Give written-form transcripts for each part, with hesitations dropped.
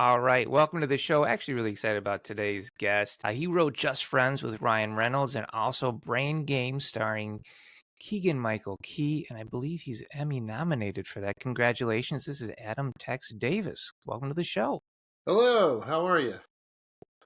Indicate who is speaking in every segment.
Speaker 1: All right, welcome to the show. Actually, really excited about today's guest. He wrote Just Friends with Ryan Reynolds and also Brain Games starring Keegan Michael Key, and I believe he's Emmy nominated for that. Congratulations. This is Adam Tex Davis. Welcome to the show.
Speaker 2: Hello, how are you?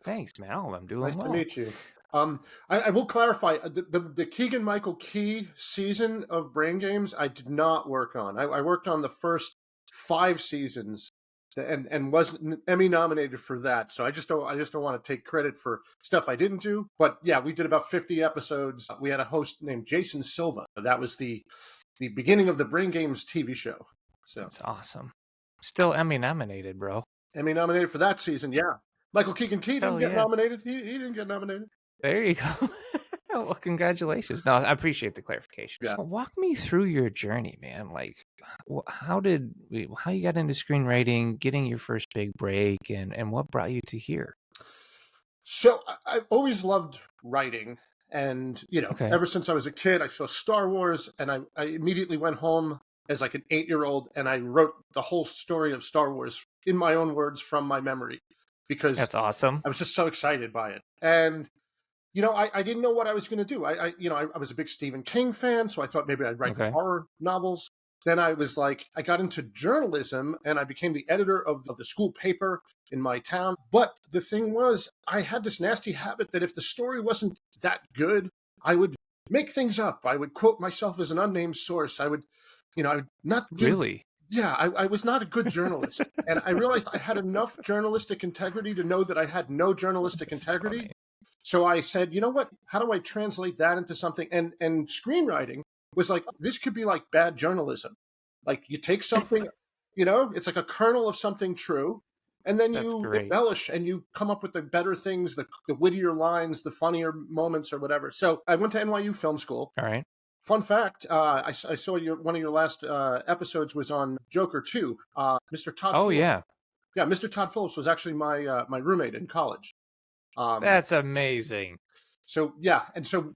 Speaker 1: Thanks, man. Oh, I'm
Speaker 2: Nice
Speaker 1: doing
Speaker 2: to
Speaker 1: well.
Speaker 2: meet you. I will clarify the Keegan Michael Key season of Brain Games. I did not work on. I worked on the first 5 seasons, and wasn't Emmy nominated for that. So I just don't want to take credit for stuff I didn't do. But yeah, we did about 50 episodes. We had a host named Jason Silva. That was the beginning of the Brain Games TV show. So
Speaker 1: That's awesome. Still Emmy nominated, bro.
Speaker 2: Emmy nominated for that season. Yeah, Michael Keegan Key didn't
Speaker 1: Hell
Speaker 2: get
Speaker 1: yeah.
Speaker 2: nominated. He didn't get nominated.
Speaker 1: There you go. Well, congratulations. No, I appreciate the clarification.
Speaker 2: Yeah.
Speaker 1: So walk me through your journey, man. Like, how you got into screenwriting, getting your first big break, and what brought you to here?
Speaker 2: So I've always loved writing. And,
Speaker 1: Okay.
Speaker 2: ever since I was a kid, I saw Star Wars and I immediately went home as like an 8-year-old and I wrote the whole story of Star Wars in my own words from my memory because
Speaker 1: That's awesome.
Speaker 2: I was just so excited by it. And, I didn't know what I was going to do. I was a big Stephen King fan, so I thought maybe I'd write
Speaker 1: Okay.
Speaker 2: horror novels. Then I was like, I got into journalism and I became the editor of the school paper in my town. But the thing was, I had this nasty habit that if the story wasn't that good, I would make things up. I would quote myself as an unnamed source. I would not give.
Speaker 1: Really?
Speaker 2: Yeah, I was not a good journalist. And I realized I had enough journalistic integrity to know that I had no journalistic
Speaker 1: That's
Speaker 2: integrity.
Speaker 1: funny.
Speaker 2: So I said, you know what? How do I translate that into something? And screenwriting was like, this could be like bad journalism. Like you take something, it's like a kernel of something true, and then
Speaker 1: That's
Speaker 2: you
Speaker 1: great.
Speaker 2: embellish and you come up with the better things, the wittier lines, the funnier moments, or whatever. So I went to NYU Film School.
Speaker 1: All right.
Speaker 2: Fun fact: I saw one of your last episodes was on Joker 2. Mr. Todd
Speaker 1: Oh
Speaker 2: Phillips.
Speaker 1: yeah.
Speaker 2: Yeah, Mr. Todd Phillips was actually my roommate in college. Um,
Speaker 1: That's amazing.
Speaker 2: So yeah, and so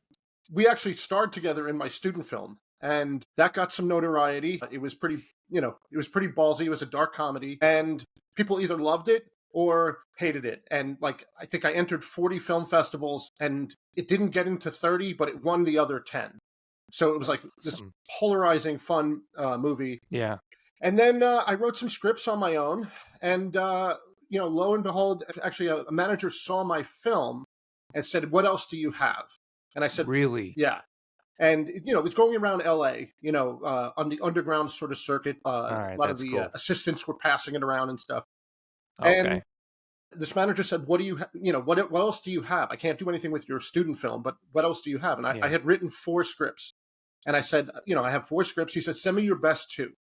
Speaker 2: we actually starred together in my student film, and that got some notoriety. It was pretty ballsy. It was a dark comedy, and people either loved it or hated it. And like, I think I entered 40 film festivals, and it didn't get into 30, but it won the other 10. So it was like
Speaker 1: That's
Speaker 2: this
Speaker 1: awesome.
Speaker 2: polarizing, fun movie.
Speaker 1: Yeah.
Speaker 2: And then I wrote some scripts on my own, and lo and behold, actually, a manager saw my film and said, "What else do you have?" And I said,
Speaker 1: Really?
Speaker 2: "Yeah." And it was going around L.A., on the underground sort of circuit.
Speaker 1: All
Speaker 2: A
Speaker 1: right.
Speaker 2: lot of
Speaker 1: That's
Speaker 2: the
Speaker 1: cool.
Speaker 2: assistants were passing it around and stuff. And
Speaker 1: Okay.
Speaker 2: this manager said, "What do you, what else do you have? I can't do anything with your student film, but what else do you have?" And I
Speaker 1: Yeah.
Speaker 2: had written 4 scripts, and I said, "I have 4 scripts." He said, "Send me your best 2."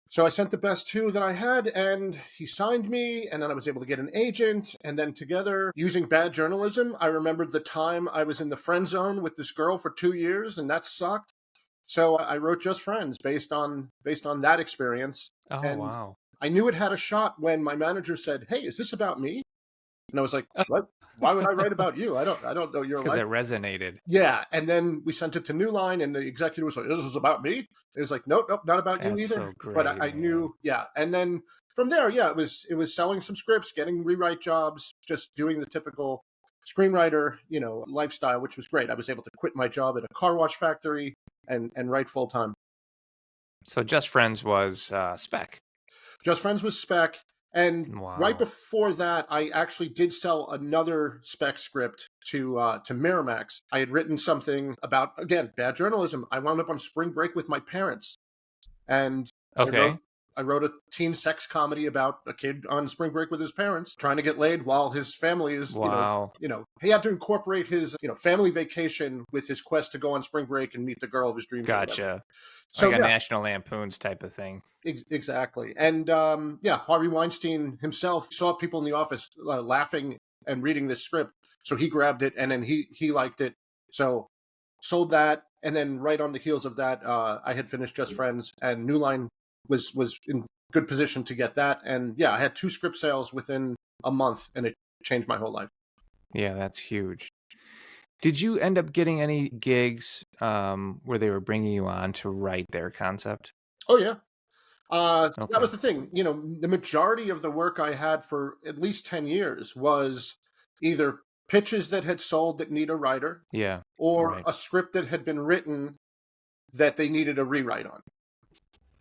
Speaker 2: So I sent the best 2 that I had, and he signed me, and then I was able to get an agent, and then together, using bad journalism, I remembered the time I was in the friend zone with this girl for 2 years, and that sucked. So I wrote Just Friends based on that experience,
Speaker 1: Oh
Speaker 2: and
Speaker 1: wow.
Speaker 2: I knew it had a shot when my manager said, "Hey, is this about me?" And I was like, "What? Why would I write about you? I don't know your
Speaker 1: Because
Speaker 2: life."
Speaker 1: it resonated.
Speaker 2: Yeah, and then we sent it to New Line, and the executive was like, "This is about me." It was like, "Nope, nope, not about you
Speaker 1: That's
Speaker 2: either."
Speaker 1: so
Speaker 2: But
Speaker 1: great,
Speaker 2: I
Speaker 1: man.
Speaker 2: knew, yeah. And then from there, yeah, it was selling some scripts, getting rewrite jobs, just doing the typical screenwriter, lifestyle, which was great. I was able to quit my job at a car wash factory and write full time.
Speaker 1: So Just Friends was Spec.
Speaker 2: Just Friends was Spec, and right
Speaker 1: Wow.
Speaker 2: before that, I actually did sell another Spec script to Miramax. I had written something about, again, bad journalism. I wound up on spring break with my parents, and I wrote
Speaker 1: Okay.
Speaker 2: I wrote a teen sex comedy about a kid on spring break with his parents trying to get laid while his family is,
Speaker 1: Wow.
Speaker 2: he had to incorporate his, family vacation with his quest to go on spring break and meet the girl of his dreams or whatever.
Speaker 1: Gotcha. Like
Speaker 2: So
Speaker 1: a
Speaker 2: yeah,
Speaker 1: National Lampoons type of thing.
Speaker 2: exactly. And yeah, Harvey Weinstein himself saw people in the office laughing and reading this script, so he grabbed it and then he liked it. So sold that, and then right on the heels of that, I had finished Just Friends, and New Line was in good position to get that. And yeah, I had 2 script sales within a month, and it changed my whole life.
Speaker 1: Yeah, that's huge. Did you end up getting any gigs where they were bringing you on to write their concept?
Speaker 2: Oh yeah, That
Speaker 1: Okay.
Speaker 2: was the thing. The majority of the work I had for at least 10 years was either pitches that had sold that need a writer,
Speaker 1: Yeah.
Speaker 2: or
Speaker 1: Right.
Speaker 2: a script that had been written that they needed a rewrite on.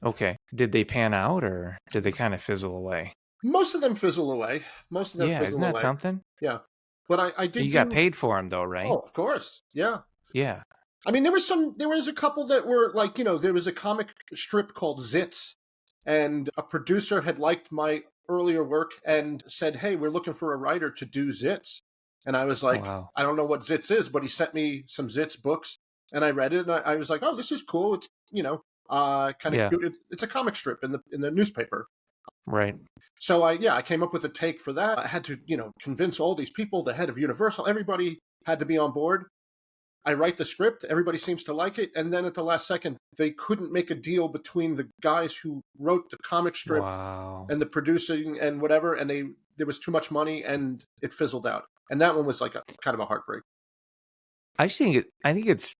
Speaker 1: Okay. Did they pan out or did they kind of fizzle away?
Speaker 2: Most of them fizzle away. Most of them
Speaker 1: Yeah. Isn't
Speaker 2: fizzle
Speaker 1: that
Speaker 2: away.
Speaker 1: something?
Speaker 2: Yeah. But I did
Speaker 1: You got
Speaker 2: do.
Speaker 1: paid for them though, right?
Speaker 2: Oh, of course. Yeah.
Speaker 1: Yeah.
Speaker 2: I mean, there was a couple that were like, there was a comic strip called Zits, and a producer had liked my earlier work and said, "Hey, we're looking for a writer to do Zits." And I was like,
Speaker 1: Wow.
Speaker 2: "I don't know what Zits is," but he sent me some Zits books, and I read it, and I was like, "Oh, this is cool. It's, kind of
Speaker 1: Yeah.
Speaker 2: cute. It's a comic strip in the newspaper."
Speaker 1: Right.
Speaker 2: So I came up with a take for that. I had to, convince all these people, the head of Universal, everybody had to be on board. I write the script, everybody seems to like it, and then at the last second, they couldn't make a deal between the guys who wrote the comic strip
Speaker 1: Wow.
Speaker 2: and the producing and whatever, and there was too much money, and it fizzled out. And that one was like a kind of a heartbreak.
Speaker 1: I think it's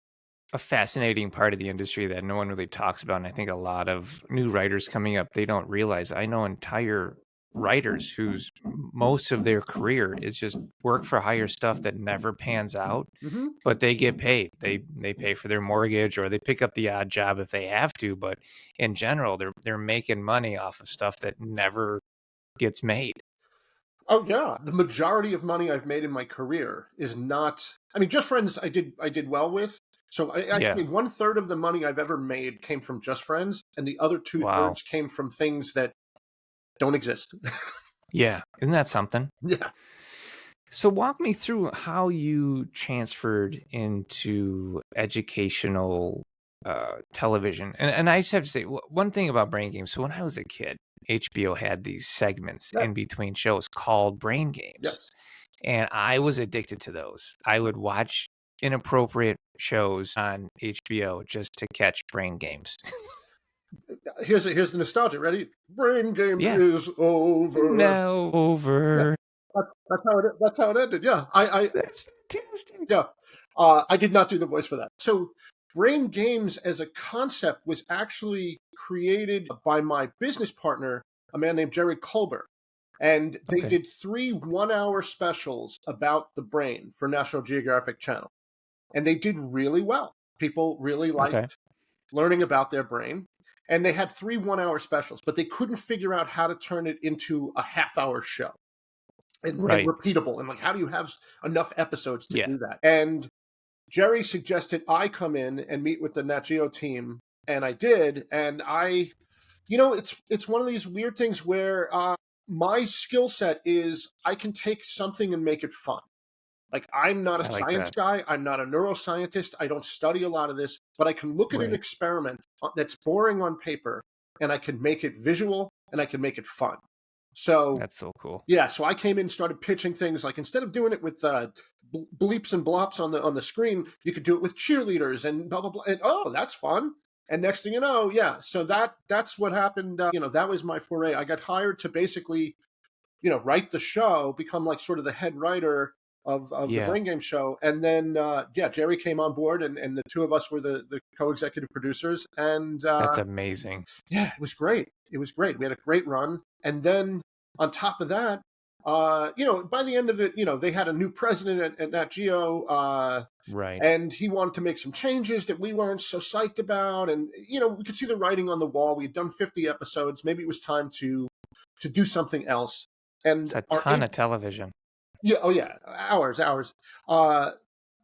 Speaker 1: a fascinating part of the industry that no one really talks about. And I think a lot of new writers coming up, they don't realize. I know entire writers whose most of their career is just work for hire stuff that never pans out,
Speaker 2: Hmm.
Speaker 1: but they get paid. They pay for their mortgage or they pick up the odd job if they have to, but in general, they're making money off of stuff that never gets made.
Speaker 2: Oh yeah, the majority of money I've made in my career is not. I mean, Just Friends, I did well with. So I
Speaker 1: Yeah.
Speaker 2: actually 1/3 of the money I've ever made came from Just Friends, and the other two
Speaker 1: Wow.
Speaker 2: thirds came from things that don't exist.
Speaker 1: Yeah. Isn't that something?
Speaker 2: Yeah.
Speaker 1: So walk me through how you transferred into educational television. And I just have to say one thing about Brain Games. So when I was a kid, HBO had these segments
Speaker 2: Yeah.
Speaker 1: in between shows called Brain Games.
Speaker 2: Yes.
Speaker 1: And I was addicted to those. I would watch inappropriate shows on HBO just to catch Brain Games.
Speaker 2: Here's the nostalgia. Ready? Brain Games
Speaker 1: Yeah.
Speaker 2: is over.
Speaker 1: Now
Speaker 2: Yeah,
Speaker 1: over.
Speaker 2: that's how it ended. Yeah, I
Speaker 1: That's fantastic.
Speaker 2: yeah, I did not do the voice for that. So, Brain Games as a concept was actually created by my business partner, a man named Jerry Colbert, and they
Speaker 1: Okay.
Speaker 2: did 3 1-hour specials about the brain for National Geographic Channel, and they did really well. People really
Speaker 1: Okay.
Speaker 2: liked learning about their brain. And they had 3 1-hour specials, but they couldn't figure out how to turn it into a half-hour show and
Speaker 1: Right.
Speaker 2: repeatable. And like, how do you have enough episodes to
Speaker 1: Yeah.
Speaker 2: do that? And Jerry suggested I come in and meet with the Nat Geo team, and I did. And it's one of these weird things where my skill set is I can take something and make it fun. Like, I'm not a
Speaker 1: I like
Speaker 2: science
Speaker 1: that.
Speaker 2: guy. I'm not a neuroscientist. I don't study a lot of this, but I can look at an
Speaker 1: Right.
Speaker 2: experiment that's boring on paper and I can make it visual and I can make it fun. So,
Speaker 1: That's so cool.
Speaker 2: yeah, so I came in and started pitching things like, instead of doing it with bleeps and blops on the screen, you could do it with cheerleaders and blah blah blah. And oh, that's fun. And next thing you know, yeah, so that's what happened. That was my foray. I got hired to basically, write the show, become like sort of the head writer of the
Speaker 1: Yeah.
Speaker 2: Brain Game show. And then, yeah, Jerry came on board, and the two of us were the co-executive producers. And
Speaker 1: That's amazing.
Speaker 2: yeah, it was great. It was great. We had a great run. And then on top of that, by the end of it, they had a new president at Nat Geo,
Speaker 1: Right.
Speaker 2: and he wanted to make some changes that we weren't so psyched about. And, we could see the writing on the wall. We had done 50 episodes. Maybe it was time to do something else.
Speaker 1: It's
Speaker 2: And
Speaker 1: a ton of television.
Speaker 2: yeah, oh yeah, hours.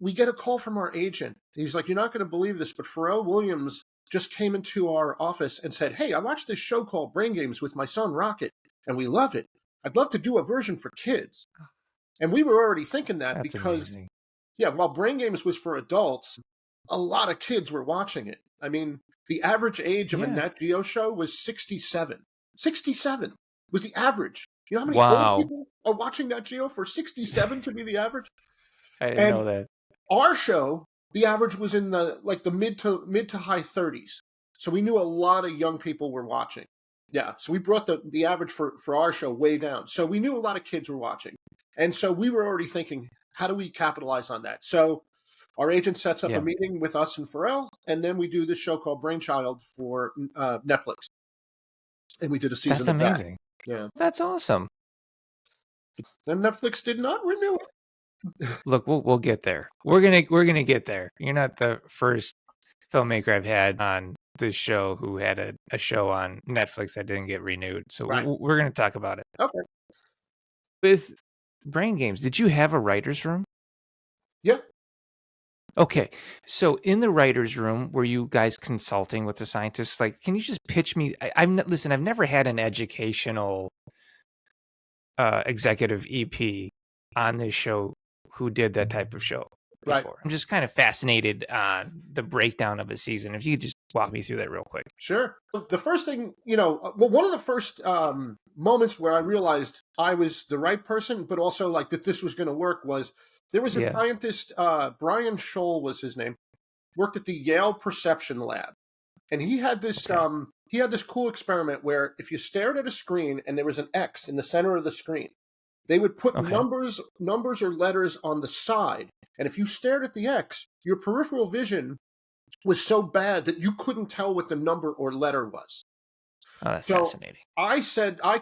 Speaker 2: We get a call from our agent. He's like, "You're not going to believe this, but Pharrell Williams just came into our office and said, 'Hey, I watched this show called Brain Games with my son Rocket, and we love it. I'd love to do a version for kids.'" And we were already thinking that
Speaker 1: That's
Speaker 2: because,
Speaker 1: amazing.
Speaker 2: yeah, while Brain Games was for adults, a lot of kids were watching it. I mean, the average age of a
Speaker 1: Yeah.
Speaker 2: Nat Geo show was 67. 67 was the average. You know how many old
Speaker 1: Wow.
Speaker 2: people are watching Nat Geo for 67 to be the average?
Speaker 1: I didn't
Speaker 2: And
Speaker 1: know that.
Speaker 2: our show, the average was in the mid to high 30s. So we knew a lot of young people were watching. Yeah, so we brought the average for our show way down. So we knew a lot of kids were watching. And so we were already thinking, how do we capitalize on that? So our agent sets up a
Speaker 1: Yeah.
Speaker 2: meeting with us and Pharrell, and then we do this show called Brainchild for Netflix. and we did a season
Speaker 1: That's
Speaker 2: of that.
Speaker 1: amazing.
Speaker 2: Yeah.
Speaker 1: That's awesome.
Speaker 2: Then Netflix did not renew it.
Speaker 1: Look, we'll get there. We're gonna get there. You're not the first filmmaker I've had on this show who had a show on Netflix that didn't get renewed. So
Speaker 2: Right.
Speaker 1: we're gonna talk about it.
Speaker 2: Okay.
Speaker 1: With Brain Games, did you have a writer's room?
Speaker 2: Yep.
Speaker 1: Okay, so in the writer's room, were you guys consulting with the scientists? Like, can you just pitch me? Listen, I've never had an educational executive EP on this show who did that type of show before.
Speaker 2: Right.
Speaker 1: I'm just kind of fascinated on the breakdown of a season. If you could just walk me through that real quick.
Speaker 2: Sure. The first thing, one of the first moments where I realized I was the right person, but also like that this was going to work was there was a scientist, Brian Scholl was his name, worked at the Yale Perception Lab. And he had this cool experiment where if you stared at a screen and there was an X in the center of the screen, they would put numbers or letters on the side. And if you stared at the X, your peripheral vision was so bad that you couldn't tell what the number or letter was.
Speaker 1: Oh, that's fascinating.
Speaker 2: I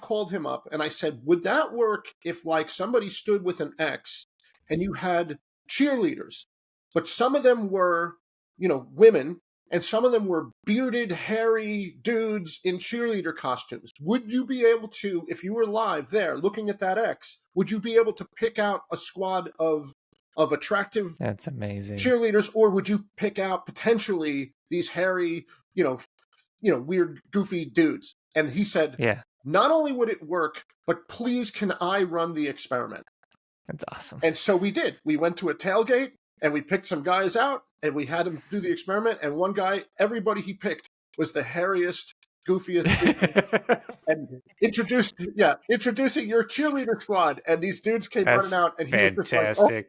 Speaker 2: called him up and I said, would that work if like somebody stood with an X and you had cheerleaders, but some of them were, women, and some of them were bearded, hairy dudes in cheerleader costumes? Would you be able to, if you were live there looking at that X, would you be able to pick out a squad of attractive
Speaker 1: That's amazing
Speaker 2: cheerleaders, or would you pick out potentially these hairy, weird, goofy dudes? And he said, not only would it work, but please can I run the experiment?
Speaker 1: That's awesome.
Speaker 2: And so we did. We went to a tailgate and we picked some guys out and we had him do the experiment. And one guy, everybody he picked was the hairiest, goofiest, and introducing your cheerleader squad. And these dudes came running out, and he was just like, oh.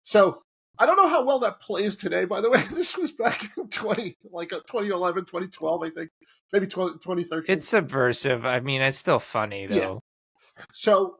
Speaker 2: So I don't know how well that plays today, by the way. This was back in 2011, 2012, I think, maybe 2013.
Speaker 1: It's subversive. I mean, it's still funny though.
Speaker 2: Yeah. So,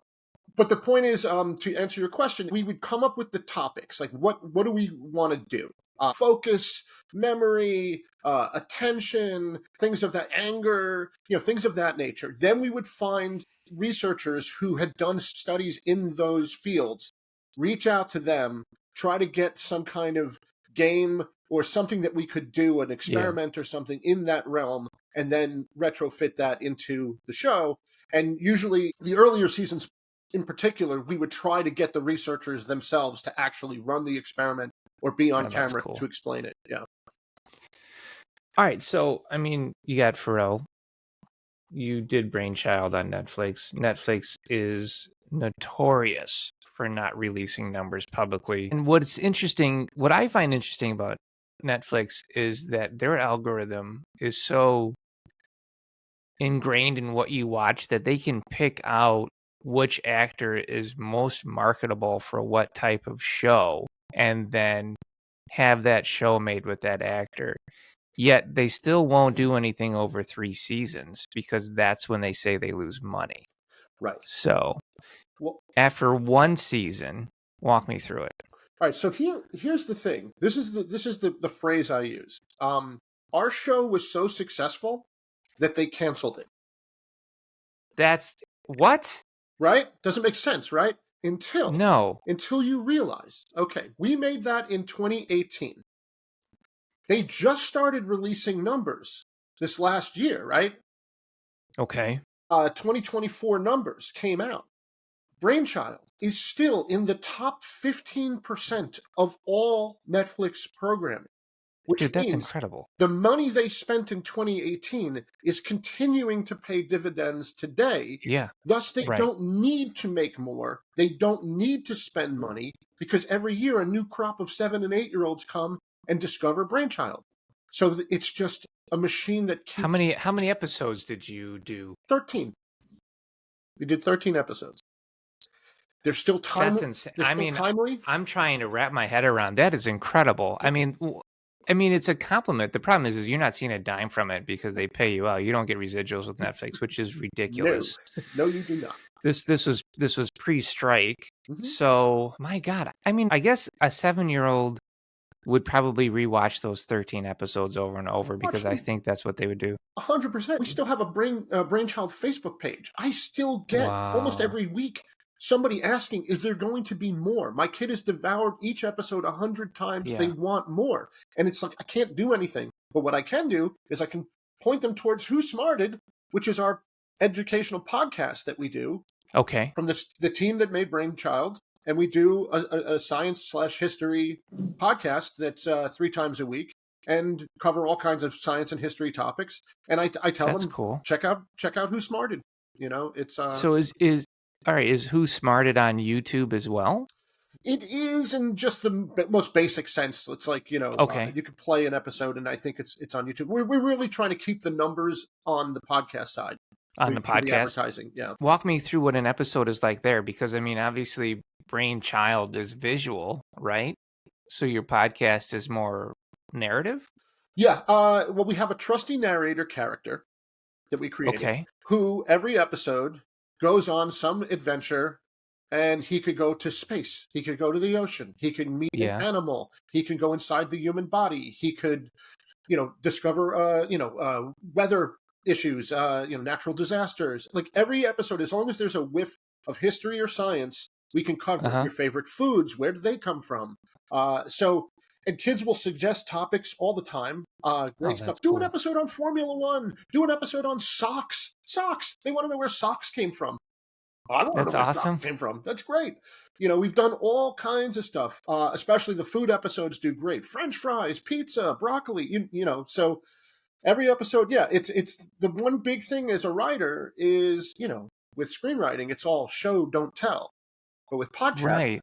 Speaker 2: but the point is, to answer your question, we would come up with the topics. Like, what do we want to do? Focus, memory, attention, things of that, anger, things of that nature. Then we would find researchers who had done studies in those fields, reach out to them, try to get some kind of game or something that we could do, an experiment or something in that realm, and then retrofit that into the show. And usually the earlier seasons in particular, we would try to get the researchers themselves to actually run the experiment or be on camera to explain it. Yeah.
Speaker 1: All right. So, I mean, you got Pharrell. You did Brainchild on Netflix. Netflix is notorious for not releasing numbers publicly. And what I find interesting about Netflix is that their algorithm is so ingrained in what you watch that they can pick out which actor is most marketable for what type of show and then have that show made with that actor. Yet they still won't do anything over 3 seasons because that's when they say they lose money.
Speaker 2: Right.
Speaker 1: So after 1 season, walk me through it.
Speaker 2: All right. So here's the thing. This is the phrase I use. Our show was so successful that they canceled it.
Speaker 1: That's what?
Speaker 2: Right? Doesn't make sense, right? Until you realize, okay, we made that in 2018. They just started releasing numbers this last year, right?
Speaker 1: Okay.
Speaker 2: 2024 numbers came out. Brainchild is still in the top 15% of all Netflix programming.
Speaker 1: Dude, that's incredible.
Speaker 2: The money they spent in 2018 is continuing to pay dividends today.
Speaker 1: Yeah.
Speaker 2: Thus, they don't need to make more. They don't need to spend money because every year a new crop of 7 and 8-year-olds come and discover Brainchild. So it's just a machine that keeps...
Speaker 1: How many episodes did you do?
Speaker 2: 13. We did 13 episodes. They're still timely.
Speaker 1: That's insane. Timely. I'm trying to wrap my head around that. Is incredible. I mean, it's a compliment. The problem is you're not seeing a dime from it because they pay you out. You don't get residuals with Netflix, which is ridiculous.
Speaker 2: No, you do not.
Speaker 1: This was pre-strike.
Speaker 2: Mm-hmm.
Speaker 1: So my God, I mean, I guess a 7-year-old would probably rewatch those 13 episodes over and over because I think that's what they would do.
Speaker 2: 100%. We still have a Brainchild Facebook page. I still get almost
Speaker 1: Wow.
Speaker 2: every week somebody asking, is there going to be more? My kid has devoured each episode 100 times. They
Speaker 1: Yeah.
Speaker 2: want more. And it's like, I can't do anything. But what I can do is I can point them towards Who Smarted, which is our educational podcast that we do
Speaker 1: Okay.
Speaker 2: from the team that made Brainchild. And we do a science/history podcast that's 3 times a week and cover all kinds of science and history topics. And I tell
Speaker 1: That's
Speaker 2: them,
Speaker 1: cool.
Speaker 2: check out Who Smarted. You know, it's
Speaker 1: So is all right, is Who Smarted on YouTube as well?
Speaker 2: it is in just the most basic sense. It's like, you know,
Speaker 1: Okay.
Speaker 2: you could play an episode, and I think it's on YouTube. We're really trying to keep the numbers on the podcast side.
Speaker 1: On the
Speaker 2: for the
Speaker 1: podcast?
Speaker 2: advertising, yeah.
Speaker 1: Walk me through what an episode is like there, because I mean, obviously, Brainchild is visual, right? So your podcast is more narrative?
Speaker 2: Yeah. Well, we have a trusty narrator character that we created,
Speaker 1: Okay.
Speaker 2: who every episode goes on some adventure, and he could go to space. He could go to the ocean. He could meet
Speaker 1: Yeah.
Speaker 2: an animal. He can go inside the human body. He could, you know, discover, weather issues, natural disasters. Like every episode, as long as there's a whiff of history or science, we can cover your favorite foods. Where do they come from? And kids will suggest topics all the time. Great stuff. Do an episode on Formula One. Do an episode on socks. Socks. They want to know where socks came from. I don't know where socks came from. That's great. You know, we've done all kinds of stuff. Especially the food episodes do great. French fries, pizza, broccoli. You know, so every episode, yeah. It's the one big thing as a writer is, you know, with screenwriting, it's all show, don't tell. But with podcast,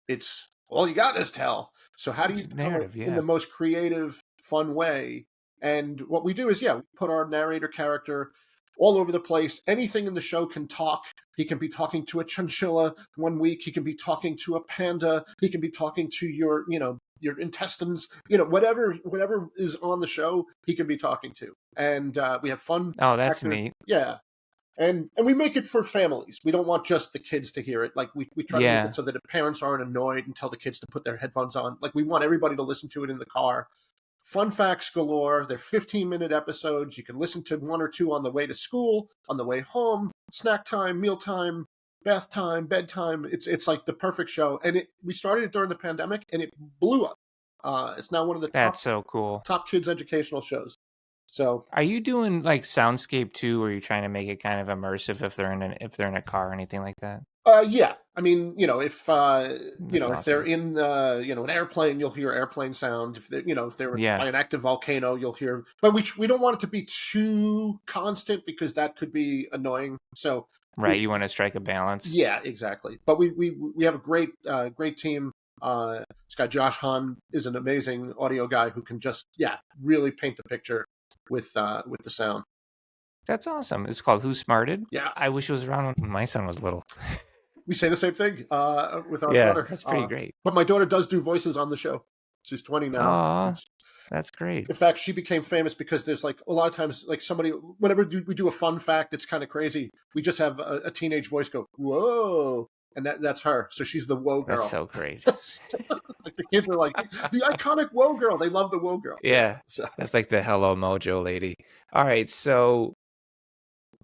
Speaker 2: it's all you got is tell. So how do you tell it in the most creative, fun way? And what we do is, we put our narrator character all over the place. Anything in the show can talk. He can be talking to a chinchilla one week. He can be talking to a panda. He can be talking to your intestines. You know, whatever is on the show, he can be talking to. And we have fun.
Speaker 1: Oh, that's neat.
Speaker 2: Yeah. And we make it for families. We don't want just the kids to hear it. Like we try to make it so that the parents aren't annoyed and tell the kids to put their headphones on. Like we want everybody to listen to it in the car. Fun facts galore. They're 15-minute episodes. You can listen to 1 or 2 on the way to school, on the way home, snack time, meal time, bath time, bedtime. It's like the perfect show. And we started it during the pandemic, and it blew up. It's now one of the top kids educational shows. So,
Speaker 1: are you doing like soundscape too, or are you trying to make it kind of immersive if they're in a car or anything like that?
Speaker 2: Yeah. I mean, you know, if if they're in an airplane, you'll hear airplane sound. If they're by an active volcano, you'll hear. But we don't want it to be too constant because that could be annoying. So
Speaker 1: you want to strike a balance.
Speaker 2: Yeah, exactly. But we have a great team. This guy Josh Hahn is an amazing audio guy who can just really paint the picture with the sound.
Speaker 1: That's awesome. It's called Who Smarted?
Speaker 2: Yeah.
Speaker 1: I wish it was around when my son was little.
Speaker 2: We say the same thing with our daughter.
Speaker 1: That's pretty great.
Speaker 2: But my daughter does do voices on the show. She's 20 now.
Speaker 1: Aw, that's great.
Speaker 2: In fact, she became famous because there's like a lot of times, like somebody, whenever we do a fun fact, it's kind of crazy. We just have a teenage voice go, whoa. And that's her. So she's the whoa girl.
Speaker 1: That's so crazy.
Speaker 2: Like the kids are like, the iconic whoa girl. They love the whoa girl.
Speaker 1: Yeah.
Speaker 2: So.
Speaker 1: That's like the Hello Mojo lady. All right. So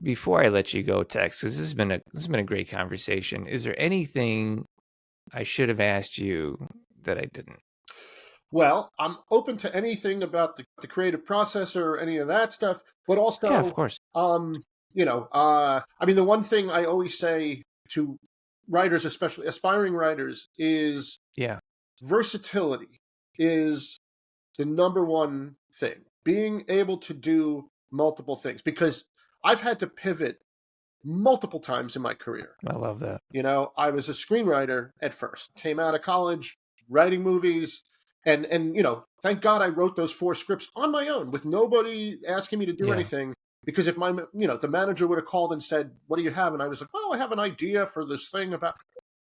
Speaker 1: before I let you go, Tex, because this has been a great conversation. Is there anything I should have asked you that I didn't?
Speaker 2: Well, I'm open to anything about the creative process or any of that stuff, but also,
Speaker 1: of course.
Speaker 2: I mean, the one thing I always say to writers, especially aspiring writers, is versatility is the number one thing. Being able to do multiple things, because I've had to pivot multiple times in my career.
Speaker 1: I love that.
Speaker 2: You know, I was a screenwriter at first, came out of college, writing movies, and thank God I wrote those 4 scripts on my own with nobody asking me to do anything. Because if the manager would have called and said, "What do you have?" and I was like, "Well, I have an idea for this thing about."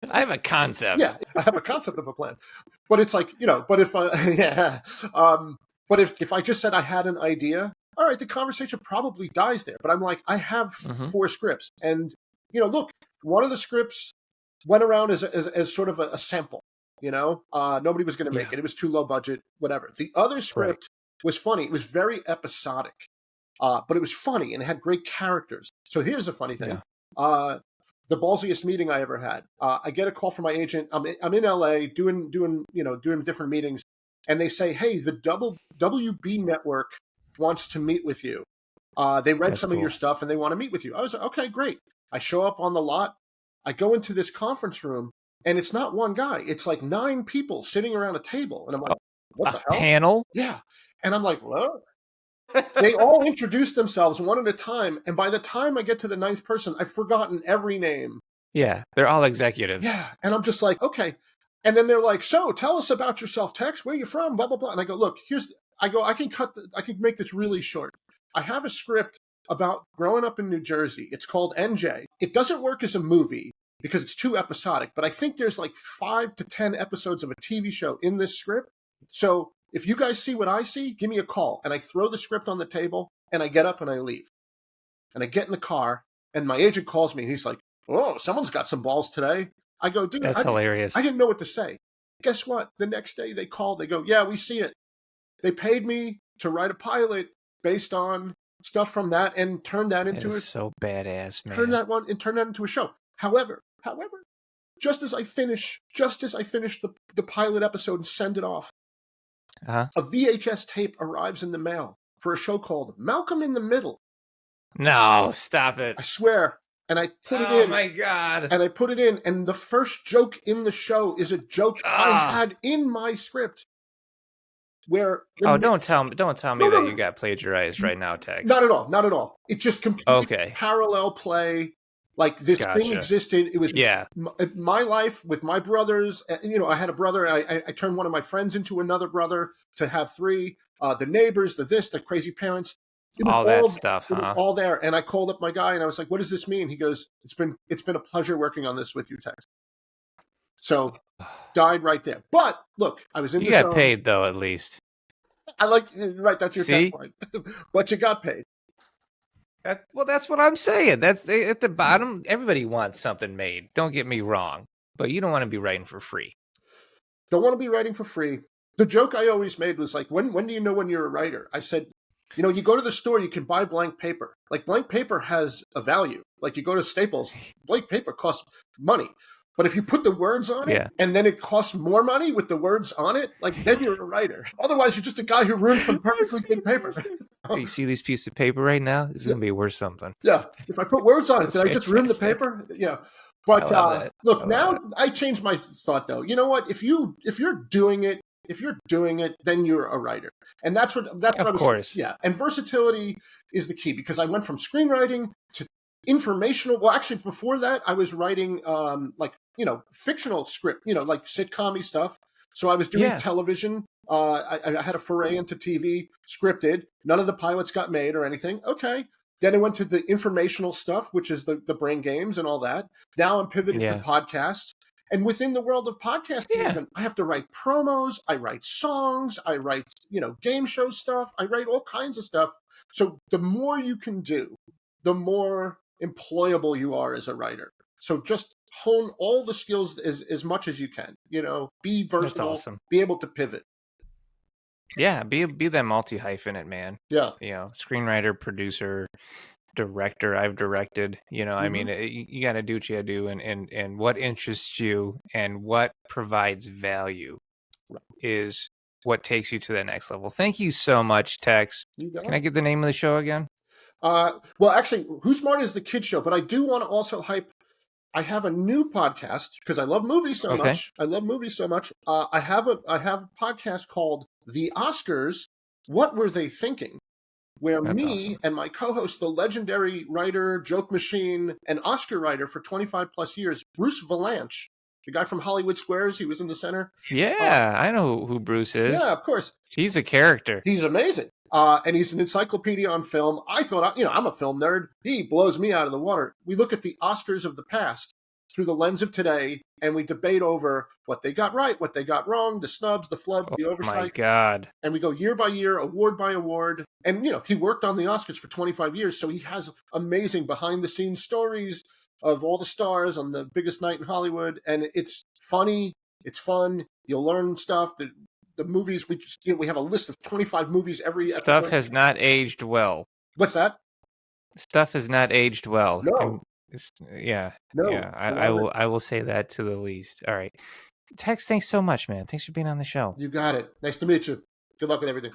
Speaker 1: I have a concept.
Speaker 2: Yeah, I have a concept of a plan. But it's like, but if if I just said I had an idea, all right, the conversation probably dies there. But I'm like, I have 4 scripts, and look, one of the scripts went around as sort of a sample. Nobody was going to make it. It was too low budget, whatever. The other script was funny. It was very episodic, but it was funny and it had great characters. So here's a funny thing. The ballsiest meeting I ever had. I get a call from my agent. I'm in LA doing different meetings, and they say, "Hey, the WB network wants to meet with you. They read some of your stuff and they want to meet with you." I was like, "Okay, great." I show up on the lot. I go into this conference room, and it's not one guy. It's like 9 people sitting around a table, and I'm like, "What the hell?"
Speaker 1: Panel?
Speaker 2: Yeah, and I'm like, "What?" They all introduce themselves one at a time, and by the time I get to the 9th person, I've forgotten every name.
Speaker 1: Yeah, they're all executives.
Speaker 2: Yeah, and I'm just like, okay. And then they're like, "So, tell us about yourself, Tex. Where are you from? Blah blah blah." And I go, "Look, I can make this really short. I have a script about growing up in New Jersey. It's called NJ. It doesn't work as a movie because it's too episodic, but I think there's like 5 to 10 episodes of a TV show in this script. So if you guys see what I see, give me a call." And I throw the script on the table and I get up and I leave. And I get in the car and my agent calls me and he's like, "Oh, someone's got some balls today." I go, "Dude,
Speaker 1: that's hilarious."
Speaker 2: I didn't know what to say. Guess what? The next day they called. They go, "Yeah, we see it. They paid me to write a pilot based on stuff from that and turn that into
Speaker 1: so badass, man.
Speaker 2: Turn that into a show." However, just as I finish the pilot episode and send it off, a VHS tape arrives in the mail for a show called Malcolm in the Middle.
Speaker 1: No, stop it.
Speaker 2: I swear. And I put it in.
Speaker 1: Oh my God.
Speaker 2: And I put it in, and the first joke in the show is a joke I had in my script. Where
Speaker 1: don't tell me that you got plagiarized right now, Tex.
Speaker 2: Not at all. It's just completely parallel play. Like this thing existed. It was my life with my brothers. I had a brother. I turned one of my friends into another brother to have 3. The neighbors, the crazy parents.
Speaker 1: All that stuff,
Speaker 2: It was all there. And I called up my guy and I was like, "What does this mean?" He goes, It's been a pleasure working on this with you, Tex." So died right there. But look, I was in. You
Speaker 1: got paid though, at least.
Speaker 2: I like right. That's your point. But you got paid.
Speaker 1: Well, that's what I'm saying. That's at the bottom. Everybody wants something made. Don't get me wrong, but you don't want to be writing for free.
Speaker 2: Don't want to be writing for free. The joke I always made was like, when do you know when you're a writer? I said, you go to the store, you can buy blank paper. Like blank paper has a value. Like you go to Staples, blank paper costs money. But if you put the words on it, and then it costs more money with the words on it, like then you're a writer. Otherwise, you're just a guy who ruined some perfectly good paper.
Speaker 1: You see this piece of paper right now? This is going to be worth something.
Speaker 2: Yeah. If I put words on it, did I just ruin the paper? Yeah. But look, now I changed my thought, though. You know what? If you're doing it, then you're a writer. And that's what
Speaker 1: of course.
Speaker 2: Yeah. And versatility is the key because I went from screenwriting to informational. Well, actually, before that, I was writing fictional script, like sitcom-y stuff. So I was doing television. I had a foray into TV, scripted. None of the pilots got made or anything. Okay. Then I went to the informational stuff, which is the brain games and all that. Now I'm pivoting to podcasts. And within the world of podcasting, even, I have to write promos. I write songs. I write, game show stuff. I write all kinds of stuff. So the more you can do, the more employable you are as a writer. So just hone all the skills as much as you can. Be versatile. That's awesome. Be able to pivot.
Speaker 1: Yeah, be that multi-hyphenate, man.
Speaker 2: Yeah.
Speaker 1: Screenwriter, producer, director. I've directed. I mean, you got to do what you got to do, and what interests you and what provides value is what takes you to the next level. Thank you so much, Tex. Can I get the name of the show again?
Speaker 2: Well, actually, Who's Smart is the kid show, but I do want to also hype. I have a new podcast because I love movies so much. I have a podcast called The Oscars. What Were They Thinking? Where That's awesome. And my co-host, the legendary writer, joke machine, and Oscar writer for 25 plus years, Bruce Valanche, the guy from Hollywood Squares, he was in the center.
Speaker 1: Yeah, I know who Bruce is.
Speaker 2: Yeah, of course.
Speaker 1: He's a character.
Speaker 2: He's amazing. And he's an encyclopedia on film. I thought, I'm a film nerd. He blows me out of the water. We look at the Oscars of the past through the lens of today, and we debate over what they got right, what they got wrong, the snubs, the flubs, the oversight.
Speaker 1: Oh, my God.
Speaker 2: And we go year by year, award by award. And, he worked on the Oscars for 25 years, so he has amazing behind-the-scenes stories of all the stars on the biggest night in Hollywood. And it's funny, It's fun. You'll learn stuff. The movies we have a list of 25 movies every
Speaker 1: Stuff
Speaker 2: episode.
Speaker 1: has not aged well.
Speaker 2: What's that?
Speaker 1: Stuff has not aged well.
Speaker 2: No,
Speaker 1: Yeah,
Speaker 2: no,
Speaker 1: yeah.
Speaker 2: I
Speaker 1: I
Speaker 2: love it.
Speaker 1: will. I will say that to the least. All right, Tex. Thanks so much, man. Thanks for being on the show.
Speaker 2: You got it. Nice to meet you. Good luck with everything.